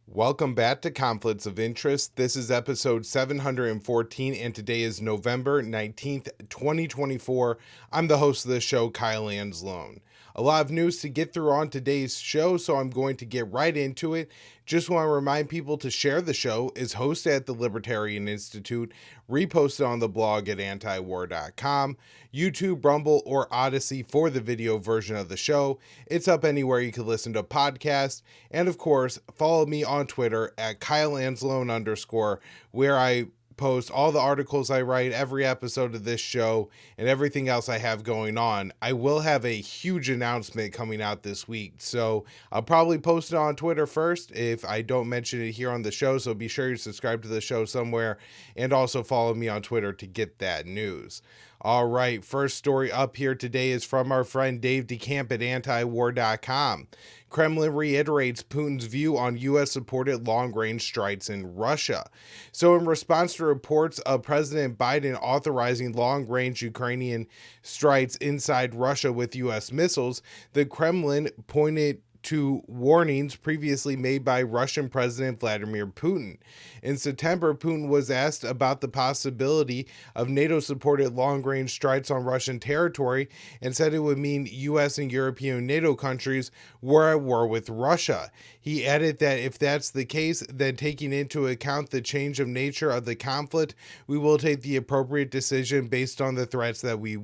Welcome back to Conflicts of Interest. This is episode 714, and today is November 19th, 2024. I'm the host of the show, Kyle Anzalone. A lot of news to get through on today's show, so I'm going to get right into it. Just want to remind people to share the show. Is hosted at the Libertarian Institute, reposted on the blog at antiwar.com, YouTube, Rumble, or Odysee for the video version of the show. It's up anywhere you can listen to podcasts. And of course, follow me on Twitter at @KyleAnzalone_, where I post all the articles I write, every episode of this show, and everything else I have going on. I will have a huge announcement coming out this week, so I'll probably post it on Twitter first if I don't mention it here on the show, so be sure you subscribe to the show somewhere, and also follow me on Twitter to get that news. All right, first story up here today is from our friend Dave DeCamp at antiwar.com. Kremlin reiterates Putin's view on U.S.-supported long-range strikes in Russia. So in response to reports of President Biden authorizing long-range Ukrainian strikes inside Russia with U.S. missiles, the Kremlin pointed to warnings previously made by Russian President Vladimir Putin. In September, Putin was asked about the possibility of NATO-supported long-range strikes on Russian territory and said it would mean U.S. and European NATO countries were at war with Russia. He added that if that's the case, then taking into account the change of nature of the conflict, we will take the appropriate decision based on the threats that we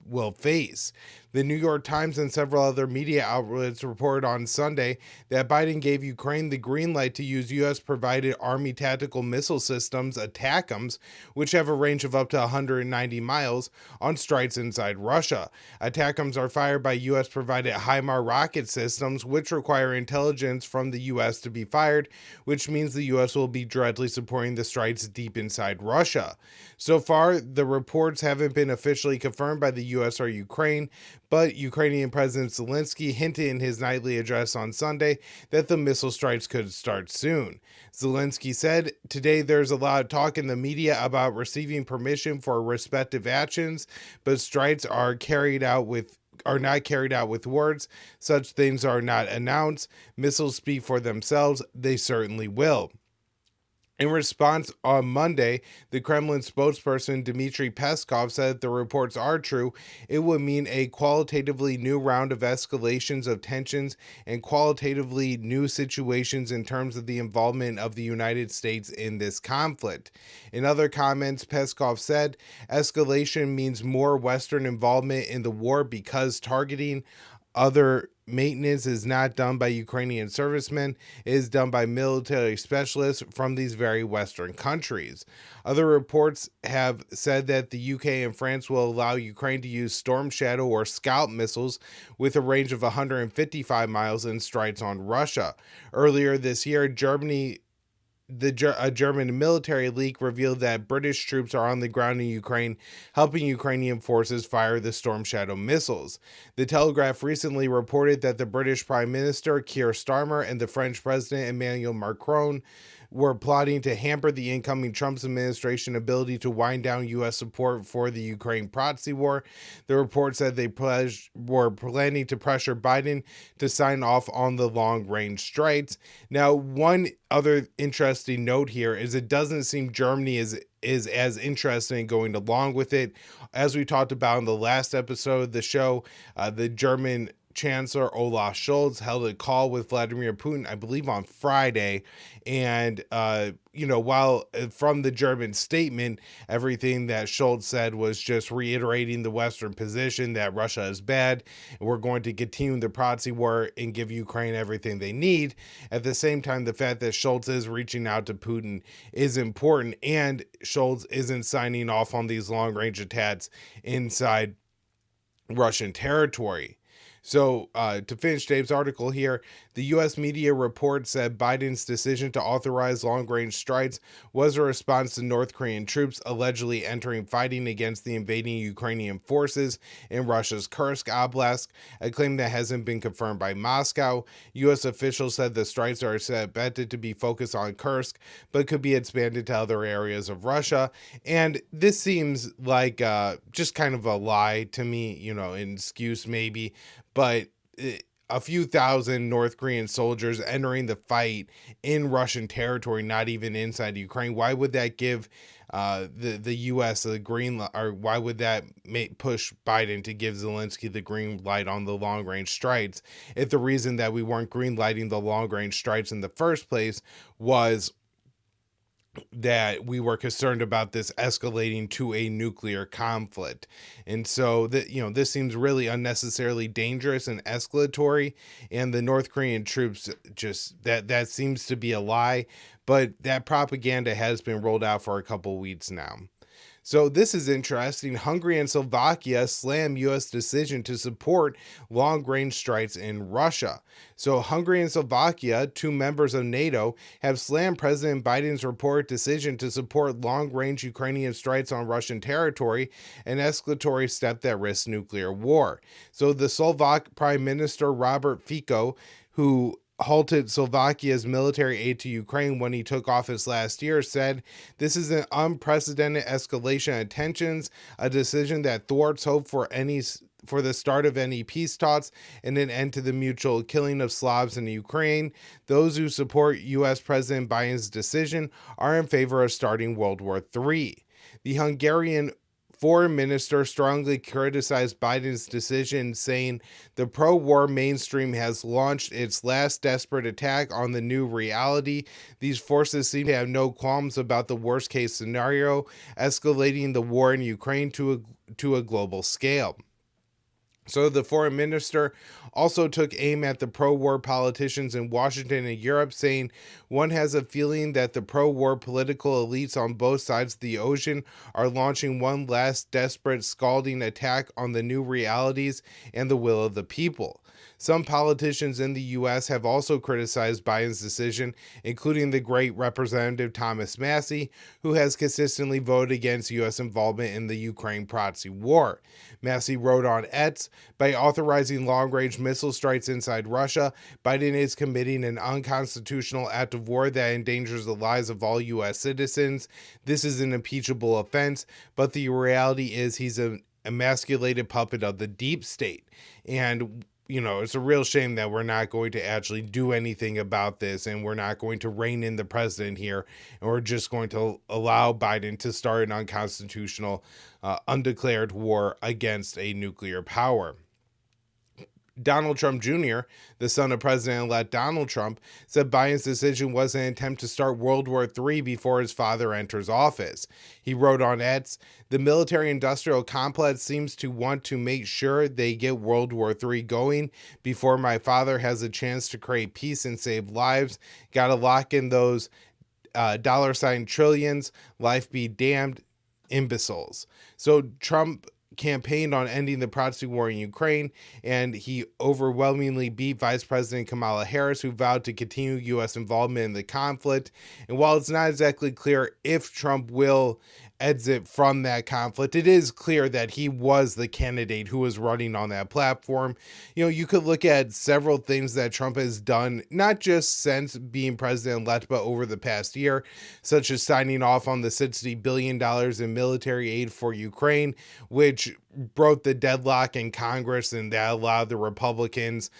will face. The New York Times and several other media outlets reported on Sunday that Biden gave Ukraine the green light to use U.S.-provided Army tactical missile systems, ATACMS, which have a range of up to 190 miles, on strikes inside Russia. ATACMS are fired by U.S.-provided HIMARS rocket systems, which require intelligence from the U.S. to be fired, which means the U.S. will be directly supporting the strikes deep inside Russia. So far, the reports haven't been officially confirmed by the U.S. or Ukraine, but Ukrainian President Zelensky hinted in his nightly address on Sunday that the missile strikes could start soon. Zelensky said, "Today there's a lot of talk in the media about receiving permission for respective actions, but strikes are not carried out with words. Such things are not announced. Missiles speak for themselves. They certainly will." In response, on Monday, the Kremlin spokesperson Dmitry Peskov said if the reports are true, it would mean a qualitatively new round of escalations of tensions and qualitatively new situations in terms of the involvement of the United States in this conflict. In other comments, Peskov said, escalation means more Western involvement in the war because targeting other maintenance is not done by Ukrainian servicemen, it is done by military specialists from these very Western countries. Other reports have said that the UK and France will allow Ukraine to use Storm Shadow or Scout missiles with a range of 155 miles in strikes on Russia. Earlier this year, a German military leak revealed that British troops are on the ground in Ukraine, helping Ukrainian forces fire the Storm Shadow missiles. The Telegraph recently reported that the British Prime Minister Keir Starmer and the French President Emmanuel Macron were plotting to hamper the incoming Trump administration ability to wind down U.S. support for the Ukraine proxy war. The report said they were planning to pressure Biden to sign off on the long-range strikes. Now, one other interesting note here is it doesn't seem Germany is as interested in going along with it. As we talked about in the last episode of the show, the German Chancellor Olaf Scholz held a call with Vladimir Putin, I believe on Friday. And, while from the German statement, everything that Scholz said was just reiterating the Western position that Russia is bad, and we're going to continue the proxy war and give Ukraine everything they need. At the same time, the fact that Scholz is reaching out to Putin is important, and Scholz isn't signing off on these long-range attacks inside Russian territory. So, to finish Dave's article here, the U.S. media report said Biden's decision to authorize long-range strikes was a response to North Korean troops allegedly entering fighting against the invading Ukrainian forces in Russia's Kursk Oblast, a claim that hasn't been confirmed by Moscow. U.S. officials said the strikes are expected to be focused on Kursk, but could be expanded to other areas of Russia. And this seems like just kind of a lie to me, an excuse maybe. But a few thousand North Korean soldiers entering the fight in Russian territory, not even inside Ukraine. Why would that give the U.S. the green light, or why would that push Biden to give Zelensky the green light on the long range strikes if the reason that we weren't green lighting the long range strikes in the first place was that we were concerned about this escalating to a nuclear conflict? And so that, this seems really unnecessarily dangerous and escalatory, and the North Korean troops, just that seems to be a lie, but that propaganda has been rolled out for a couple weeks now. So this is interesting. Hungary and Slovakia slam U.S. decision to support long-range strikes in Russia. So Hungary and Slovakia, two members of NATO, have slammed President Biden's reported decision to support long-range Ukrainian strikes on Russian territory, an escalatory step that risks nuclear war. So the Slovak Prime Minister Robert Fico, who halted Slovakia's military aid to Ukraine when he took office last year, said this is an unprecedented escalation of tensions, a decision that thwarts hope for the start of any peace talks and an end to the mutual killing of Slavs in Ukraine. Those who support U.S. President Biden's decision are in favor of starting World War III. The Hungarian Foreign Minister strongly criticized Biden's decision, saying the pro-war mainstream has launched its last desperate attack on the new reality. These forces seem to have no qualms about the worst-case scenario, escalating the war in Ukraine to a global scale. So the foreign minister also took aim at the pro-war politicians in Washington and Europe, saying one has a feeling that the pro-war political elites on both sides of the ocean are launching one last desperate scalding attack on the new realities and the will of the people. Some politicians in the U.S. have also criticized Biden's decision, including the great Representative Thomas Massie, who has consistently voted against U.S. involvement in the Ukraine proxy war. Massie wrote on X, by authorizing long-range missile strikes inside Russia, Biden is committing an unconstitutional act of war that endangers the lives of all U.S. citizens. This is an impeachable offense, but the reality is he's an emasculated puppet of the deep state. And it's a real shame that we're not going to actually do anything about this, and we're not going to rein in the president here, and we're just going to allow Biden to start an unconstitutional, undeclared war against a nuclear power. Donald Trump Jr., the son of President-elect Donald Trump, said Biden's decision was an attempt to start World War III before his father enters office. He wrote on X, the military-industrial complex seems to want to make sure they get World War III going before my father has a chance to create peace and save lives. Gotta lock in those $ trillions, life be damned, imbeciles. So Trump campaigned on ending the proxy war in Ukraine, and he overwhelmingly beat Vice President Kamala Harris, who vowed to continue U.S. involvement in the conflict. And while it's not exactly clear if Trump will exit from that conflict, it is clear that he was the candidate who was running on that platform. You could look at several things that Trump has done, not just since being president-elect, but over the past year, such as signing off on the $60 billion in military aid for Ukraine, which broke the deadlock in Congress, and that allowed the Republicans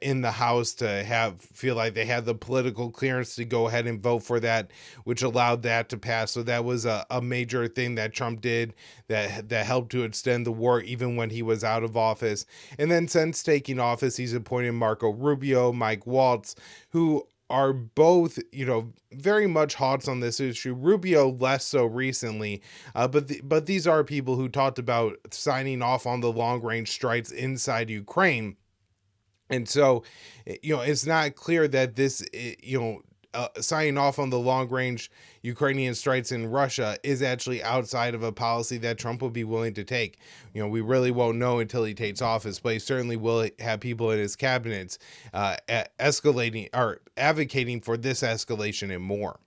in the House to feel like they had the political clearance to go ahead and vote for that, which allowed that to pass. So that was a major thing that Trump did that helped to extend the war even when he was out of office. And then since taking office, he's appointed Marco Rubio, Mike Waltz, who are both, very much hot on this issue. Rubio less so recently, but these are people who talked about signing off on the long-range strikes inside Ukraine. And so, it's not clear that this, signing off on the long-range Ukrainian strikes in Russia is actually outside of a policy that Trump would be willing to take. We really won't know until he takes office, but he certainly will have people in his cabinets escalating or advocating for this escalation and more.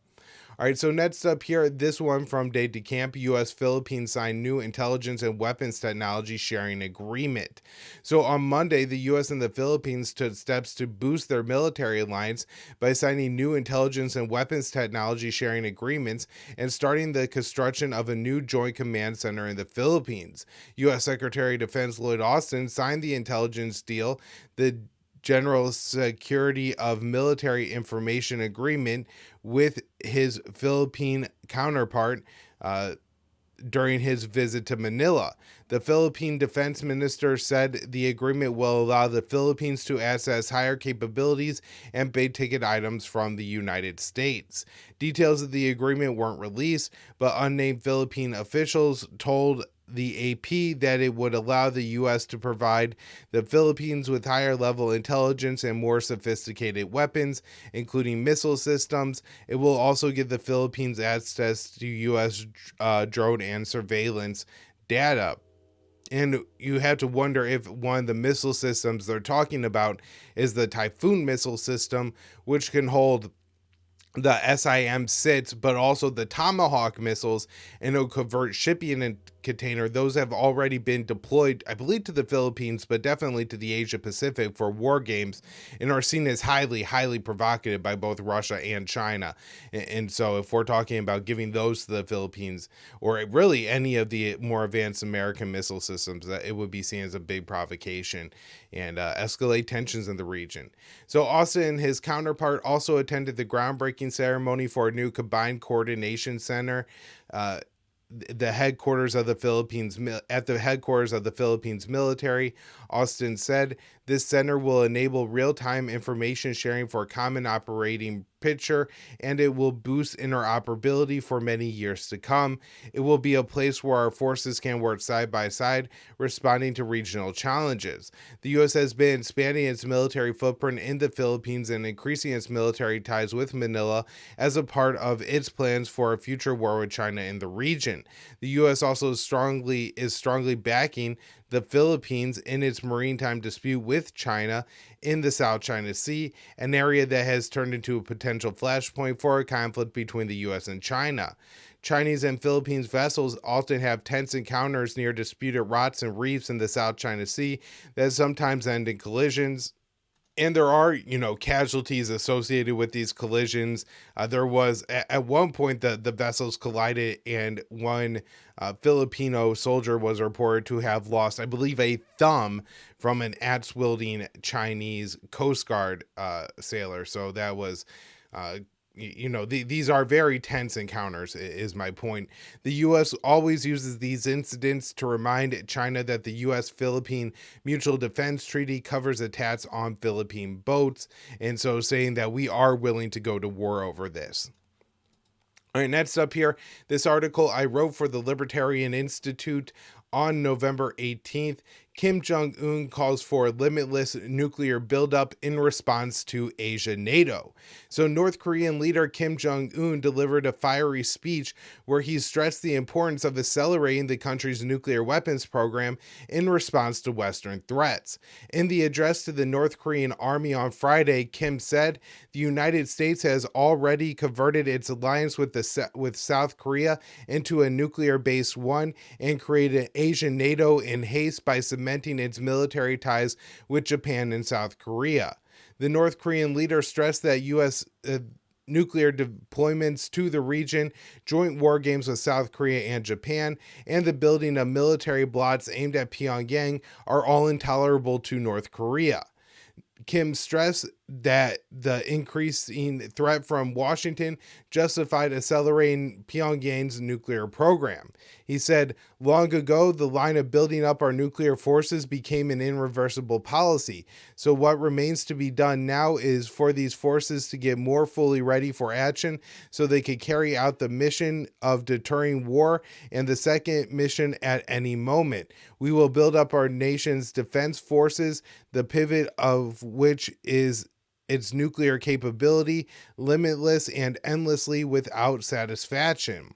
All right, so next up here, this one from Day to Camp, U.S.-Philippines signed new intelligence and weapons technology sharing agreement. So on Monday, the U.S. and the Philippines took steps to boost their military alliance by signing new intelligence and weapons technology sharing agreements and starting the construction of a new joint command center in the Philippines. U.S. Secretary of Defense Lloyd Austin signed the intelligence deal. The General Security of Military Information Agreement with his Philippine counterpart during his visit to Manila. The Philippine defense minister said the agreement will allow the Philippines to access higher capabilities and big ticket items from the United States. Details of the agreement weren't released, but unnamed Philippine officials told the AP that it would allow the U.S. to provide the Philippines with higher level intelligence and more sophisticated weapons, including missile systems. It will also give the Philippines access to U.S. Drone and surveillance data. And you have to wonder if one of the missile systems they're talking about is the Typhoon missile system, which can hold the SIM-6, but also the Tomahawk missiles, and it'll convert shipping container. Those have already been deployed, I believe, to the Philippines, but definitely to the Asia Pacific for war games, and are seen as highly, highly provocative by both Russia and China. And so if we're talking about giving those to the Philippines, or really any of the more advanced American missile systems, that it would be seen as a big provocation and escalate tensions in the region. So Austin and his counterpart also attended the groundbreaking ceremony for a new combined coordination center the headquarters of the Philippines at the headquarters of the Philippines military. Austin said this center will enable real-time information sharing for a common operating picture, and it will boost interoperability for many years to come. It will be a place where our forces can work side by side, responding to regional challenges. The U.S. has been expanding its military footprint in the Philippines and increasing its military ties with Manila as a part of its plans for a future war with China in the region. The U.S. also is strongly backing the Philippines in its maritime dispute with China in the South China Sea, an area that has turned into a potential flashpoint for a conflict between the U.S. and China. Chinese and Philippines vessels often have tense encounters near disputed routes and reefs in the South China Sea that sometimes end in collisions. And there are, casualties associated with these collisions. There was at one point the vessels collided, and one Filipino soldier was reported to have lost, I believe, a thumb from an axe-wielding Chinese Coast Guard sailor. So that was these are very tense encounters, is my point. The U.S. always uses these incidents to remind China that the U.S.-Philippine Mutual Defense Treaty covers attacks on Philippine boats, and so saying that we are willing to go to war over this. All right, next up here, this article I wrote for the Libertarian Institute on November 18th. Kim Jong-un calls for limitless nuclear buildup in response to Asia NATO. So North Korean leader Kim Jong-un delivered a fiery speech where he stressed the importance of accelerating the country's nuclear weapons program in response to Western threats. In the address to the North Korean army on Friday, Kim said the United States has already converted its alliance with South Korea into a nuclear-based one and created an Asian NATO in haste by cementing its military ties with Japan and South Korea. The North Korean leader stressed that U.S. Nuclear deployments to the region, joint war games with South Korea and Japan, and the building of military blocs aimed at Pyongyang are all intolerable to North Korea. Kim stressed that the increasing threat from Washington justified accelerating Pyongyang's nuclear program. He said, long ago, the line of building up our nuclear forces became an irreversible policy. So what remains to be done now is for these forces to get more fully ready for action so they could carry out the mission of deterring war and the second mission at any moment. We will build up our nation's defense forces, the pivot of which is its nuclear capability, limitless and endlessly without satisfaction.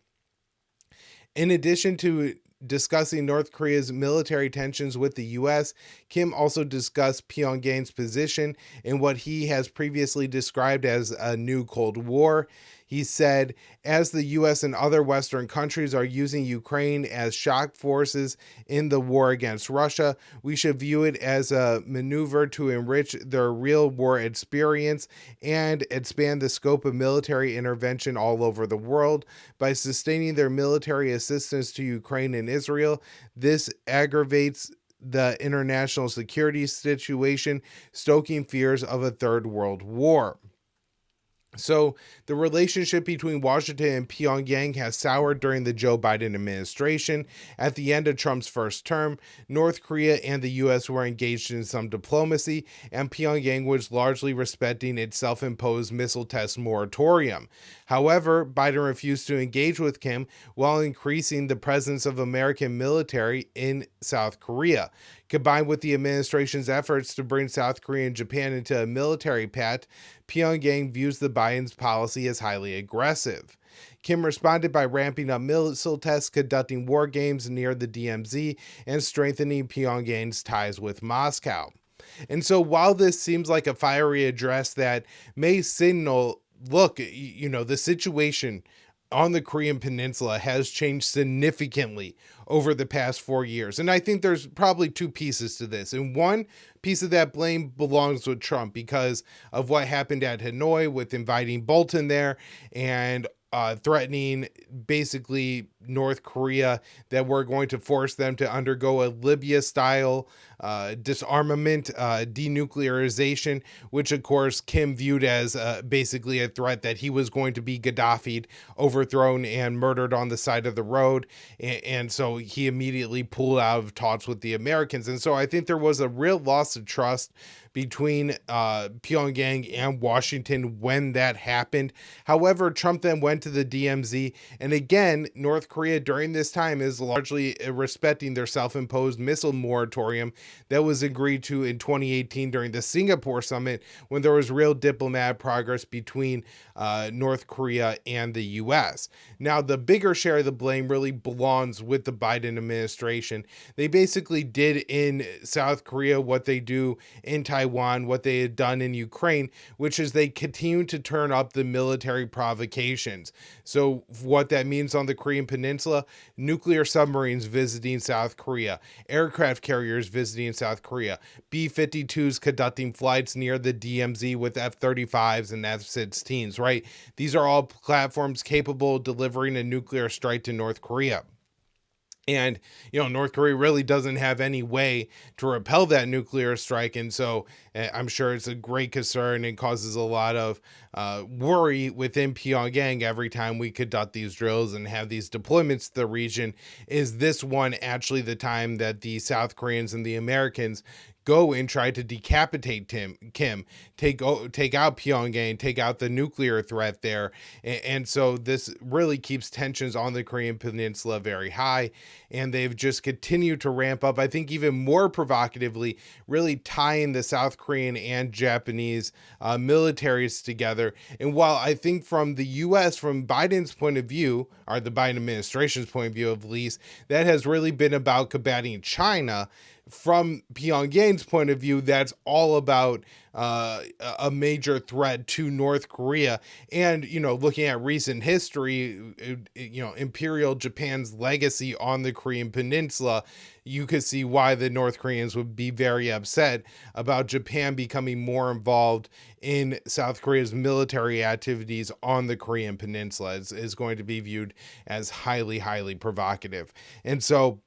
In addition to discussing North Korea's military tensions with the U.S., Kim also discussed Pyongyang's position in what he has previously described as a new Cold War. He said, as the U.S. and other Western countries are using Ukraine as shock forces in the war against Russia, we should view it as a maneuver to enrich their real war experience and expand the scope of military intervention all over the world. By sustaining their military assistance to Ukraine and Israel, this aggravates the international security situation, stoking fears of a third world war. So the relationship between Washington and Pyongyang has soured during the Joe Biden administration. At the end of Trump's first term, North Korea and the U.S. were engaged in some diplomacy, and Pyongyang was largely respecting its self-imposed missile test moratorium. However, Biden refused to engage with Kim while increasing the presence of American military in South Korea. Combined with the administration's efforts to bring South Korea and Japan into a military pact, Pyongyang views the Biden's policy as highly aggressive. Kim responded by ramping up missile tests, conducting war games near the DMZ, and strengthening Pyongyang's ties with Moscow. And so while this seems like a fiery address that may signal, look, the situation on the Korean Peninsula has changed significantly over the past 4 years. And I think there's probably two pieces to this. And one piece of that blame belongs with Trump because of what happened at Hanoi with inviting Bolton there and threatening basically North Korea that we're going to force them to undergo a Libya-style disarmament, denuclearization, which of course Kim viewed as basically a threat that he was going to be Gaddafi'd, overthrown and murdered on the side of the road. And so he immediately pulled out of talks with the Americans. And so I think there was a real loss of trust between Pyongyang and Washington when that happened. However, Trump then went to the DMZ, and again, North Korea during this time is largely respecting their self-imposed missile moratorium that was agreed to in 2018 during the Singapore summit, when there was real diplomatic progress between North Korea and the U.S. Now, the bigger share of the blame really belongs with the Biden administration. They basically did in South Korea what they do in Taiwan, what they had done in Ukraine, which is they continue to turn up the military provocations. So what that means on the Korean Peninsula, nuclear submarines visiting South Korea, aircraft carriers visiting South Korea, B-52s conducting flights near the DMZ with F-35s and F-16s, right? These are all platforms capable of delivering a nuclear strike to North Korea. And, North Korea really doesn't have any way to repel that nuclear strike. And so I'm sure it's a great concern and causes a lot of worry within Pyongyang every time we conduct these drills and have these deployments to the region. Is this one actually the time that the South Koreans and the Americans go and try to decapitate Kim, take out Pyongyang, take out the nuclear threat there. And so this really keeps tensions on the Korean Peninsula very high. And they've just continued to ramp up, I think even more provocatively, really tying the South Korean and Japanese militaries together. And while I think from the U.S., from Biden's point of view, or the Biden administration's point of view at least, that has really been about combating China, from Pyongyang's point of view, that's all about a major threat to North Korea. And, looking at recent history, Imperial Japan's legacy on the Korean Peninsula, you could see why the North Koreans would be very upset about Japan becoming more involved in South Korea's military activities on the Korean Peninsula. Is going to be viewed as highly, highly provocative. And so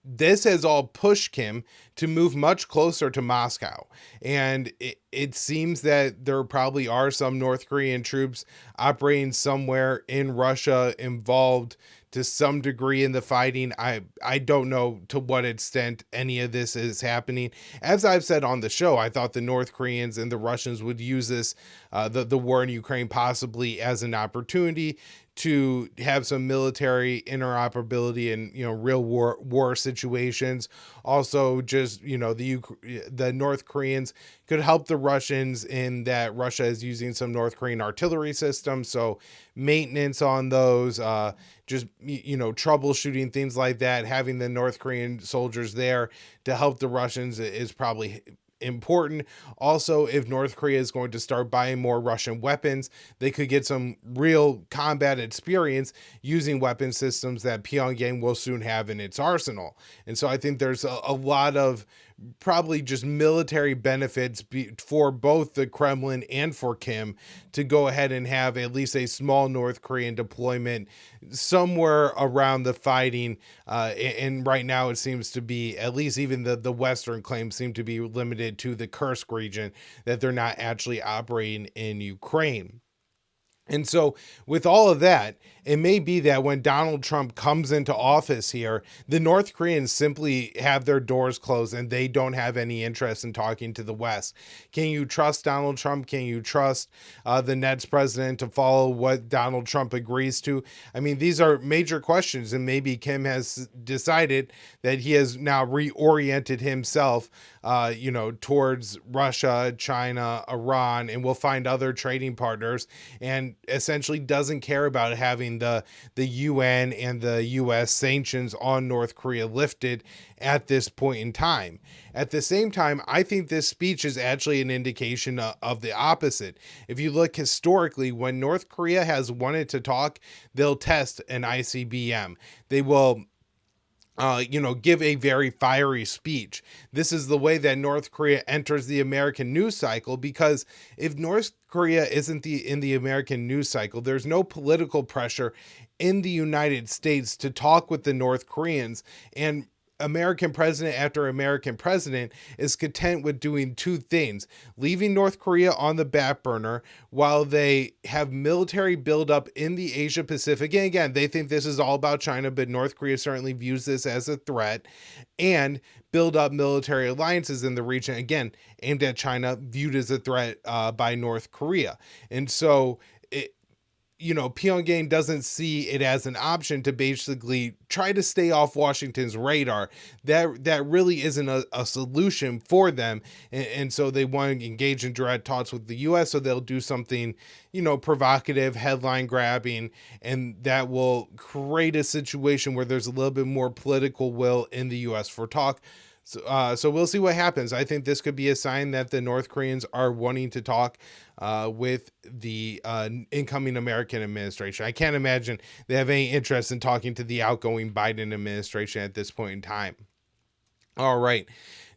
this has all pushed Kim to move much closer to Moscow. And it seems that there probably are some North Korean troops operating somewhere in Russia involved to some degree in the fighting. I don't know to what extent any of this is happening. As I've said on the show, I thought the North Koreans and the Russians would use this, the war in Ukraine possibly as an opportunity to have some military interoperability in real war situations. Also, just the North Koreans could help the Russians in that Russia is using some North Korean artillery systems, so maintenance on those, just troubleshooting things like that. Having the North Korean soldiers there to help the Russians is probably important. Also, if North Korea is going to start buying more Russian weapons, they could get some real combat experience using weapon systems that Pyongyang will soon have in its arsenal. And so I think there's a lot of probably just military benefits for both the Kremlin and for Kim to go ahead and have at least a small North Korean deployment somewhere around the fighting. And right now it seems to be, at least even the Western claims seem to be limited to the Kursk region, that they're not actually operating in Ukraine. And so, with all of that, it may be that when Donald Trump comes into office here, the North Koreans simply have their doors closed and they don't have any interest in talking to the West. Can you trust Donald Trump? Can you trust the Nets president to follow what Donald Trump agrees to? I mean, these are major questions, and maybe Kim has decided that he has now reoriented himself, towards Russia, China, Iran, and will find other trading partners, and essentially doesn't care about having the UN and the US sanctions on North Korea lifted at this point in time. At the same time, I think this speech is actually an indication of the opposite. If you look historically, when North Korea has wanted to talk, they'll test an ICBM. They will give a very fiery speech. This is the way that North Korea enters the American news cycle, because if North Korea isn't in the American news cycle, there's no political pressure in the United States to talk with the North Koreans, and American president after American president is content with doing two things: leaving North Korea on the back burner while they have military buildup in the Asia Pacific. And again, they think this is all about China, but North Korea certainly views this as a threat, and build up military alliances in the region, again, aimed at China, viewed as a threat by North Korea. And so Pyongyang doesn't see it as an option to basically try to stay off Washington's radar. That really isn't a solution for them. And so they want to engage in direct talks with the U.S. So they'll do something, provocative, headline grabbing, and that will create a situation where there's a little bit more political will in the U.S. for talk. So we'll see what happens. I think this could be a sign that the North Koreans are wanting to talk with the incoming American administration. I can't imagine they have any interest in talking to the outgoing Biden administration at this point in time. All right.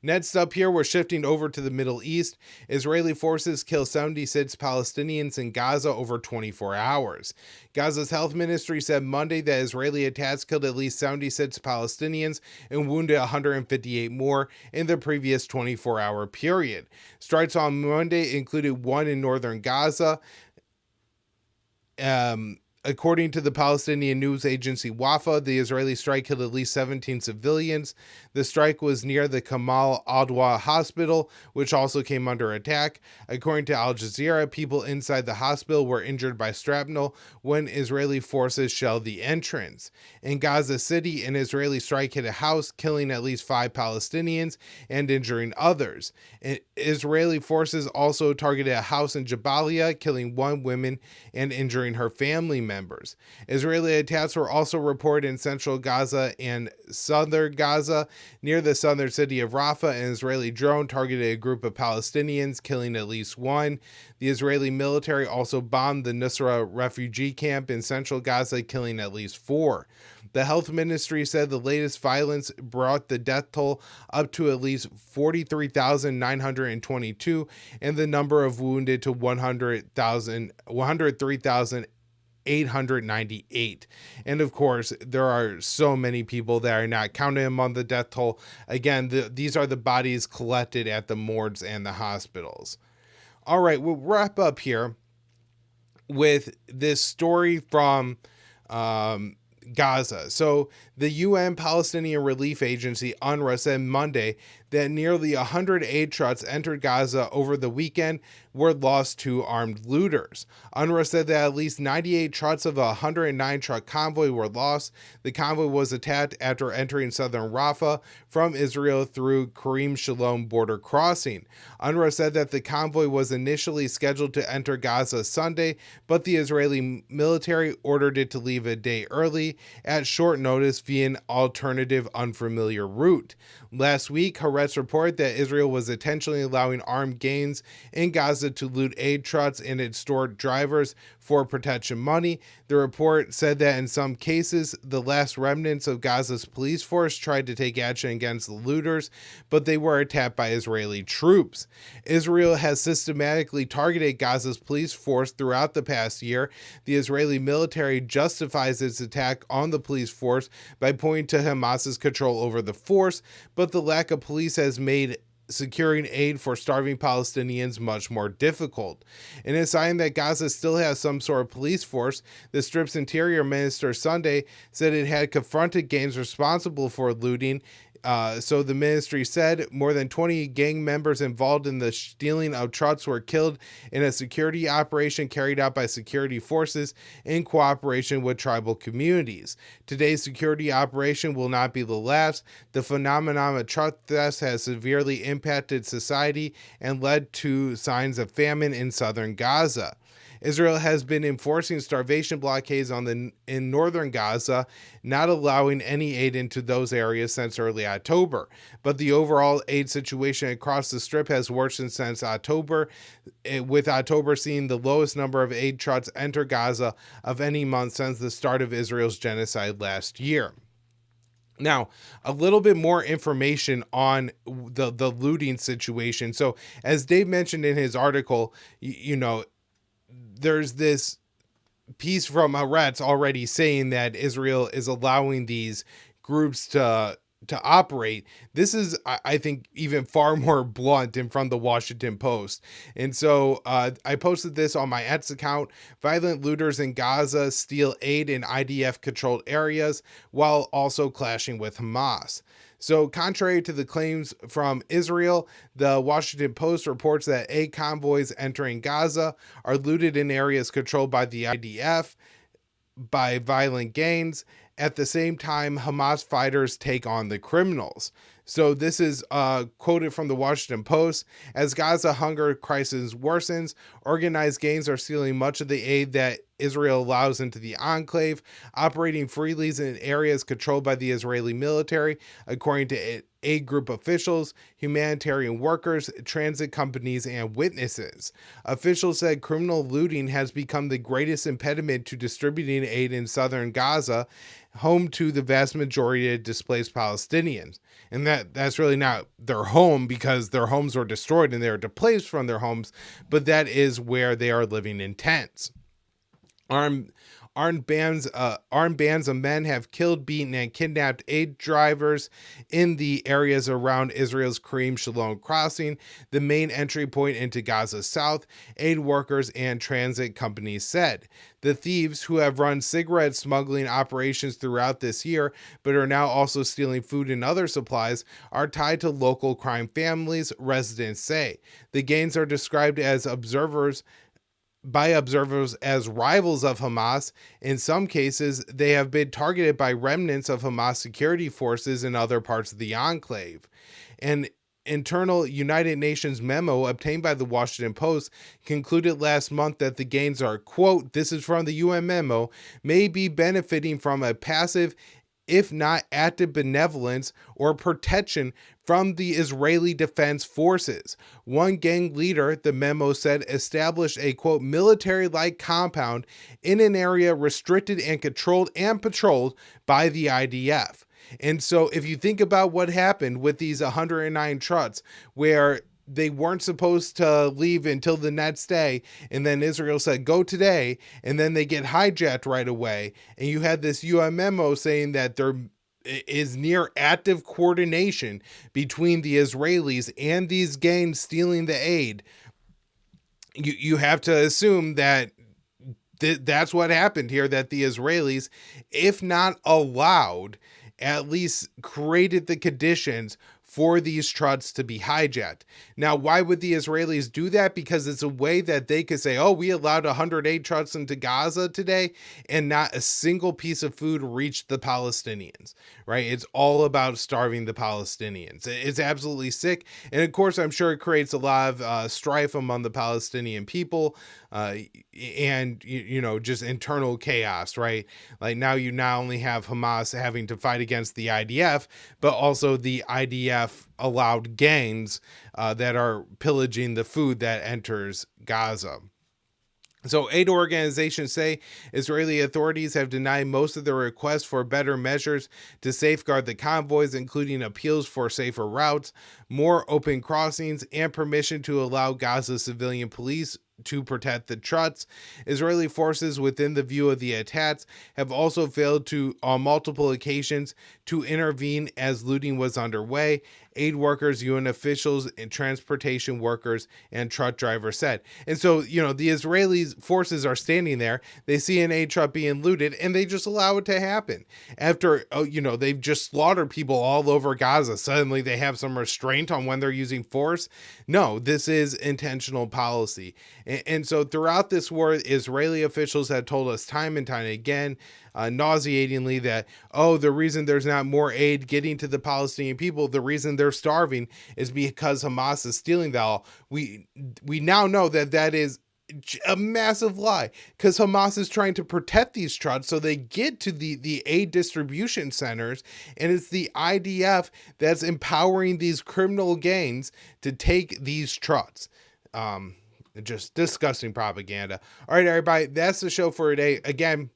Next up here, we're shifting over to the Middle East. Israeli forces kill 76 Palestinians in Gaza over 24 hours. Gaza's health ministry said Monday that Israeli attacks killed at least 76 Palestinians and wounded 158 more in the previous 24-hour period. Strikes on Monday included one in northern Gaza. According to the Palestinian news agency Wafa, the Israeli strike killed at least 17 civilians. The strike was near the Kamal Adwa hospital, which also came under attack. According to Al Jazeera, people inside the hospital were injured by shrapnel when Israeli forces shelled the entrance. In Gaza City, an Israeli strike hit a house, killing at least 5 Palestinians and injuring others. Israeli forces also targeted a house in Jabalia, killing 1 woman and injuring her family members. Israeli attacks were also reported in central Gaza and southern Gaza. Near the southern city of Rafah, an Israeli drone targeted a group of Palestinians, killing at least 1. The Israeli military also bombed the Nusra refugee camp in central Gaza, killing at least 4. The health ministry said the latest violence brought the death toll up to at least 43,922 and the number of wounded to 103,898. And of course, there are so many people that are not counting them on the death toll. Again, these are the bodies collected at the morgues and the hospitals. All right, we'll wrap up here with this story from Gaza. So the UN Palestinian Relief Agency, UNRWA, said Monday that nearly 100 aid trucks entered Gaza over the weekend were lost to armed looters. UNRWA said that at least 98 trucks of a 109 truck convoy were lost. The convoy was attacked after entering southern Rafah from Israel through Karim Shalom border crossing. UNRWA said that the convoy was initially scheduled to enter Gaza Sunday, but the Israeli military ordered it to leave a day early at short notice via an alternative unfamiliar route. Last week, Haaretz reported that Israel was intentionally allowing armed gangs in Gaza to loot aid trucks and extort drivers for protection money. The report said that in some cases, the last remnants of Gaza's police force tried to take action against the looters, but they were attacked by Israeli troops. Israel has systematically targeted Gaza's police force throughout the past year. The Israeli military justifies its attack on the police force by pointing to Hamas's control over the force, but the lack of police has made securing aid for starving Palestinians much more difficult. In a sign that Gaza still has some sort of police force, the Strip's interior minister Sunday said it had confronted gangs responsible for looting. So the ministry said more than 20 gang members involved in the stealing of trucks were killed in a security operation carried out by security forces in cooperation with tribal communities. Today's security operation will not be the last. The phenomenon of truck theft has severely impacted society and led to signs of famine in southern Gaza. Israel has been enforcing starvation blockades in northern Gaza, not allowing any aid into those areas since early October. But the overall aid situation across the Strip has worsened since October, with October seeing the lowest number of aid trucks enter Gaza of any month since the start of Israel's genocide last year. Now, a little bit more information on the looting situation. So, as Dave mentioned in his article, there's this piece from Haaretz already saying that Israel is allowing these groups to operate. This is, I think, even far more blunt and from the Washington Post. And so I posted this on my X account. Violent looters in Gaza steal aid in IDF-controlled areas while also clashing with Hamas. So contrary to the claims from Israel, the Washington Post reports that aid convoys entering Gaza are looted in areas controlled by the IDF by violent gangs. At the same time, Hamas fighters take on the criminals. So this is quoted from the Washington Post. As Gaza hunger crisis worsens, organized gangs are stealing much of the aid that Israel allows into the enclave, operating freely in areas controlled by the Israeli military, according to aid group officials, humanitarian workers, transit companies, and witnesses. Officials said criminal looting has become the greatest impediment to distributing aid in southern Gaza, home to the vast majority of displaced Palestinians. And that's really not their home, because their homes were destroyed and they were displaced from their homes, but that is where they are living in tents. Armed bands of men have killed, beaten, and kidnapped aid drivers in the areas around Israel's Kerem Shalom crossing, the main entry point into Gaza's south, aid workers and transit companies said. The thieves, who have run cigarette smuggling operations throughout this year, but are now also stealing food and other supplies, are tied to local crime families, residents say. The gangs are described by observers as rivals of Hamas. In some cases, they have been targeted by remnants of Hamas security forces in other parts of the enclave. An internal United Nations memo obtained by the Washington Post concluded last month that the gangs are, quote, this is from the UN memo, may be benefiting from a passive, if not active, benevolence or protection from the Israeli Defense Forces. One gang leader, the memo said, established a, quote, military-like compound in an area restricted and controlled and patrolled by the IDF. And so if you think about what happened with these 109 trucks, where they weren't supposed to leave until the next day, and then Israel said, go today, and then they get hijacked right away, and you had this UN memo saying that there is near active coordination between the Israelis and these gangs stealing the aid, you have to assume that that's what happened here, that the Israelis, if not allowed, at least created the conditions for these trucks to be hijacked. Now, why would the Israelis do that? Because it's a way that they could say, oh, we allowed 108 trucks into Gaza today, and not a single piece of food reached the Palestinians, right? It's all about starving the Palestinians. It's absolutely sick. And of course, I'm sure it creates a lot of strife among the Palestinian people, and, just internal chaos, right? Like now you not only have Hamas having to fight against the IDF, but also the IDF IDF allowed gangs that are pillaging the food that enters Gaza. So aid organizations say Israeli authorities have denied most of their requests for better measures to safeguard the convoys, including appeals for safer routes, more open crossings, and permission to allow Gaza civilian police to protect the trucks. Israeli forces within the view of the attacks have also failed to, on multiple occasions, to intervene as looting was underway. Aid workers, UN officials, and transportation workers and truck drivers said. And so, the Israeli forces are standing there. They see an aid truck being looted and they just allow it to happen. After, they've just slaughtered people all over Gaza. Suddenly they have some restraint on when they're using force. No, this is intentional policy. And so throughout this war, Israeli officials have told us time and time again, nauseatingly, that, the reason there's not more aid getting to the Palestinian people, the reason they're starving is because Hamas is stealing that all. We now know that is a massive lie, because Hamas is trying to protect these trucks so they get to the aid distribution centers, and it's the IDF that's empowering these criminal gangs to take these trucks. Just disgusting propaganda. All right, everybody, that's the show for today. Again,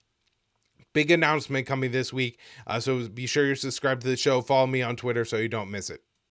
big announcement coming this week, so be sure you're subscribed to the show. Follow me on Twitter so you don't miss it.